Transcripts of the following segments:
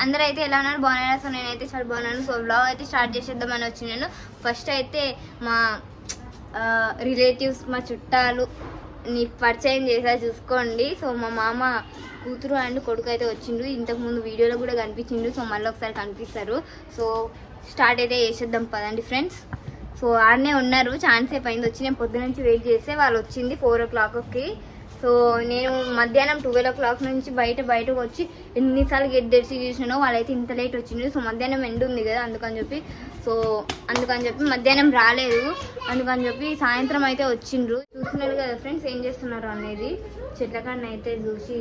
అందరూ అయితే ఎలా ఉన్నారు, బాగున్నారు. సో నేనైతే చాలా బాగున్నాను. సో వ్లాగ్ అయితే స్టార్ట్ చేసేద్దామని వచ్చి నేను ఫస్ట్ అయితే మా రిలేటివ్స్, మా చుట్టాలు నీ పరిచయం చేసా చూసుకోండి. సో మా మామ కూతురు అండ్ కొడుకు అయితే వచ్చిండు. ఇంతకుముందు వీడియోలో కూడా కనిపించిండు. సో మళ్ళీ ఒకసారి కనిపిస్తారు. సో స్టార్ట్ అయితే చేసేద్దాం పదండి ఫ్రెండ్స్. సో ఆడనే ఉన్నారు, ఛాన్స్ సేపు అయింది వచ్చి. నేను పొద్దు నుంచి వెయిట్ చేస్తే వాళ్ళు వచ్చింది 4 o'clockకి. సో నేను మధ్యాహ్నం 12 o'clock నుంచి బయటకు వచ్చి ఎన్నిసార్లు గేట్ తెరిచి చూసినానో వాళ్ళైతే ఇంత లేట్ వచ్చిండ్రు. సో మధ్యాహ్నం ఎండ ఉంది కదా అందుకని చెప్పి మధ్యాహ్నం రాలేదు. అందుకని చెప్పి సాయంత్రం అయితే వచ్చిండ్రు. చూస్తున్నారు కదా ఫ్రెండ్స్ ఏం చేస్తున్నారు అనేది. చెట్ల కాడన అయితే చూసి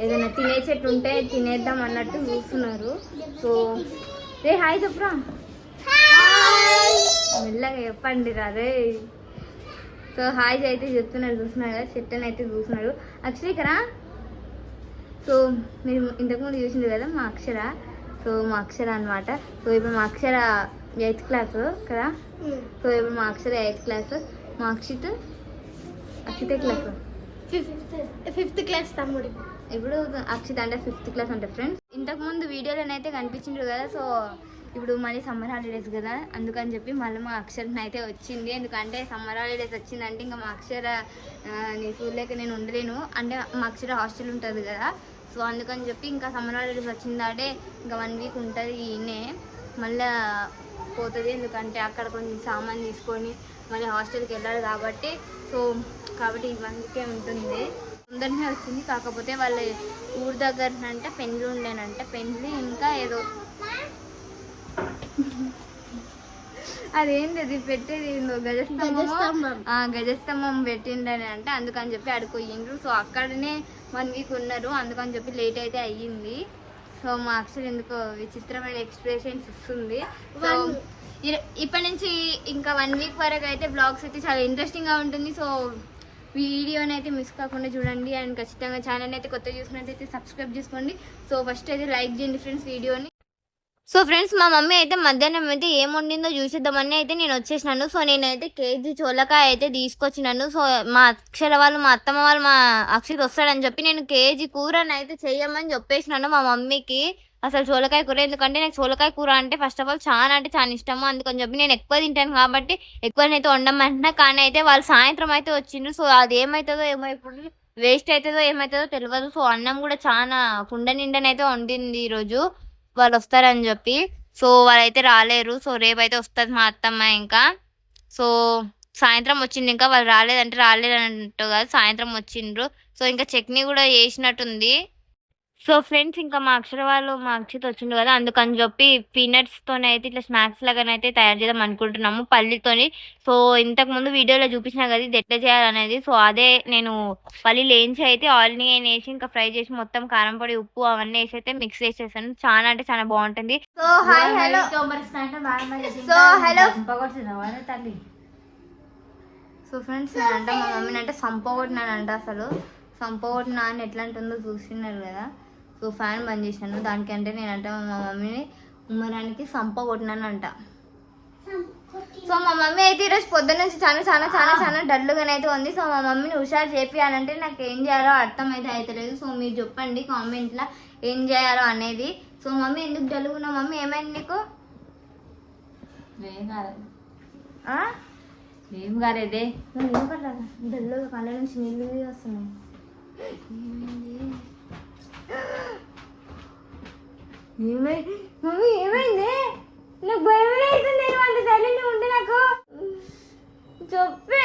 ఏదైనా తినే చెట్టు ఉంటే తినేద్దాం అన్నట్టు చూస్తున్నారు. సో రే హాయ్ చెప్పురా, మెల్లగా చెప్పండి రాదే. సో హాయ్ అయితే చెప్తున్నారు, చూస్తున్నారు కదా చెట్టుని అయితే చూస్తున్నారు. అక్షరికరా, సో మీరు ఇంతకుముందు చూసిండ్రు కదా మా అక్షర. సో మా అక్షర అనమాట. సో ఇప్పుడు మా అక్షర 8th class కదా. సో ఇప్పుడు మా అక్షర 8th class, మా అక్షితే క్లాస్ 5th class తమ్ముడు. ఇప్పుడు అక్షిత్ అంటే 5th class అంటే ఫ్రెండ్స్. ఇంతకుముందు వీడియోలోనైతే కనిపించిండ్రు కదా. సో ఇప్పుడు మళ్ళీ సమ్మర్ హాలిడేస్ కదా అందుకని చెప్పి మళ్ళీ మా అక్షరని అయితే వచ్చింది. ఎందుకంటే సమ్మర్ హాలిడేస్ వచ్చిందంటే ఇంకా మా అక్షర నీ స్కూల్లోకి నేను ఉండలేను, అంటే మా అక్షర హాస్టల్ ఉంటుంది కదా. సో అందుకని చెప్పి ఇంకా సమ్మర్ హాలిడేస్ వచ్చిందంటే ఇంకా 1 week ఉంటుంది. ఈయనే మళ్ళీ పోతుంది, ఎందుకంటే అక్కడ కొంచెం సామాన్ తీసుకొని మళ్ళీ హాస్టల్కి వెళ్ళాలి కాబట్టి. సో ఈ 1 week ఉంటుంది. తొందరనే వచ్చింది. కాకపోతే వాళ్ళ ఊరి దగ్గర అంటే పెండ్లి ఉండేనంటే, పెండ్లి ఇంకా ఏదో అదేంటి అది పెట్టేది గజస్తంభం పెట్టిండని అంటే అందుకని చెప్పి అడుగుయిండ్రు. సో అక్కడనే 1 week ఉన్నారు, అందుకని చెప్పి లేట్ అయితే అయ్యింది. సో మా అక్షర ఎందుకో విచిత్రమైన ఎక్స్ప్రెషన్స్ ఇస్తుంది. సో ఇప్పటి నుంచి ఇంకా 1 week వరకు అయితే బ్లాగ్స్ అయితే చాలా ఇంట్రెస్టింగ్గా ఉంటుంది. సో వీడియోని అయితే మిస్ కాకుండా చూడండి. అండ్ ఖచ్చితంగా ఛానల్ అయితే కొత్త చూసినట్టయితే సబ్స్క్రైబ్ చేసుకోండి. సో ఫస్ట్ అయితే లైక్ చేయండి ఫ్రెండ్స్ వీడియోని. సో ఫ్రెండ్స్ మా మమ్మీ అయితే మధ్యాహ్నం అయితే ఏం వండిందో చూసేద్దామని అయితే నేను వచ్చేసినాను. సో నేనైతే కేజీ చోలకాయ అయితే తీసుకొచ్చినాను. సో మా అక్షర వాళ్ళు, మా అత్తమ్మ వాళ్ళు, మా అక్షిత్ వస్తాడని చెప్పి నేను కేజీ కూరని అయితే చెయ్యమని చెప్పేసినాను మా మమ్మీకి. అసలు చోలకాయ కూర, ఎందుకంటే నాకు చోలకాయ కూర అంటే ఫస్ట్ ఆఫ్ ఆల్ చాలా ఇష్టము. అందుకని చెప్పి నేను ఎక్కువ తింటాను కాబట్టి ఎక్కువనైతే వండమంటున్నా. కానీ అయితే వాళ్ళు సాయంత్రం అయితే వచ్చిండ్రు. సో అది ఏమవుతుందో వేస్ట్ అవుతుందో ఏమవుతుందో తెలియదు. సో అన్నం కూడా చాలా కుండ నిండనైతే వండింది ఈరోజు వాళ్ళు వస్తారని చెప్పి. సో వాళ్ళైతే రాలేరు. సో రేపు అయితే వస్తుంది మా అత్తమ్మ. ఇంకా సో సాయంత్రం వచ్చింది, ఇంకా వాళ్ళు రాలేదంటూ కాదు, సాయంత్రం వచ్చిండ్రు. సో ఇంకా చట్నీ కూడా చేసినట్టుంది. సో ఫ్రెండ్స్ ఇంకా మా అక్షర వాళ్ళు, మా అక్షిత్ వచ్చిండు కదా అందుకని చెప్పి పీనట్స్తోనే అయితే ఇట్లా స్నాక్స్ లాగానైతే తయారు చేద్దాం అనుకుంటున్నాము పల్లితోని. సో ఇంతకుముందు వీడియోలో చూపించిన కదా ఇది ఎట్లా చేయాలనేది. సో అదే నేను పల్లీలు వేయించి అయితే ఆయిల్ని వేసి ఇంకా ఫ్రై చేసి మొత్తం కారం పొడి, ఉప్పు అవన్నీ వేసి అయితే మిక్స్ చేసేసాను. చాలా అంటే చాలా బాగుంటుంది. So hi hello. So friends నేనంటే మా మమ్మీని అంటే సంపగొట్టినానంట. అసలు సంపగొట్టినా అని ఎట్లా అంటుందో చూసినారు కదా. సో ఫ్యాన్ బంద్ చేశాను దానికంటే నేనంటే మా మమ్మీని ఉమ్మరానికి సంపగొట్టినానంట. సో మా మమ్మీ అయితే ఈరోజు పొద్దున్న నుంచి చాలా డల్లుగానే అయితే ఉంది. సో మా మమ్మీని హుషారు చేపియాలంటే నాకు ఏం చేయాలో అర్థం అయితే అవుతలేదు. సో మీరు చెప్పండి కామెంట్లో ఏం చేయాలో అనేది. సో మమ్మీ ఎందుకు డల్లుగున్నావు మమ్మీ, ఏమైంది నీకు? ఏం కాలేదే, ఏం పర్లేదు, డల్లుగా కళ్ళ నుంచి నీళ్ళు వస్తున్నాయి. మమ్మీ ఏమైంది? నాకు భయం అవుతుంది. అంటే సైలెంట్ ఉంటే నాకు చెప్పే.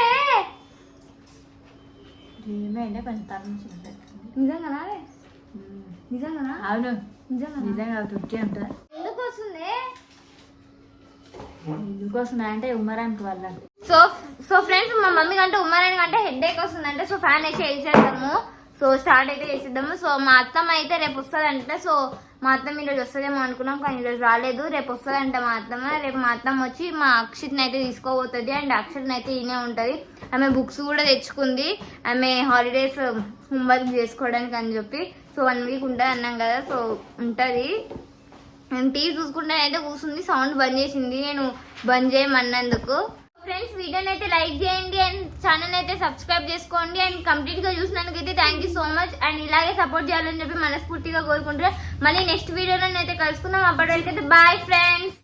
ఏమైందా కొంచెం తల నుంచి నిజంగానా? నిజంగానా? అవును నిజంగా తుట్టే ఉంటా. ఎందుకు వస్తుంది? ఎందుకు వస్తుంది అంటే ఉమ్మరానికి వల్ల. సో ఫ్రెండ్స్ మా మమ్మీ కంటే ఉమ్మరానికి అంటే హెడ్ ఏక్ వస్తుందంటే. సో ఫ్యాన్ వేసి వేసేద్దాము. సో స్టార్ట్ అయితే చేసేద్దాము. సో మా అత్తమ్మ అయితే రేపు వస్తుందంట. సో మా అత్తమ్మ ఈరోజు వస్తుందేమో అనుకున్నాం కానీ ఈరోజు రాలేదు. రేపు వస్తుందంట మా అత్తమ్మ. రేపు మా అత్తమ్మ వచ్చి మా అక్షిత్ని అయితే తీసుకోబోతుంది. అండ్ అక్షర్ని అయితే ఈయనే ఉంటుంది. ఆమె బుక్స్ కూడా తెచ్చుకుంది. ఆమె హాలిడేస్ హోంవర్క్ చేసుకోవడానికి అని చెప్పి. సో 1 week ఉంటుంది అన్నాం కదా. సో ఉంటుంది. నేను టీవీ చూసుకుంటే అయితే కూర్చుంది, సౌండ్ బంద్ చేసింది నేను బంద్ చేయమన్నందుకు. ఫ్రెండ్స్ వీడియోని అయితే లైక్ చేయండి అండ్ ఛానల్ అయితే సబ్స్క్రైబ్ చేసుకోండి అండ్ కంప్లీట్ గా చూసినందుకైతే thank you so much and ఇలాగే సపోర్ట్ చేయాలని చెప్పి మనస్ఫూర్తిగా కోరుకుంటున్నాను. మళ్ళీ నెక్స్ట్ వీడియోలో అయితే కలుసుకుందాం. అప్పటివరకైతే బాయ్ ఫ్రెండ్స్.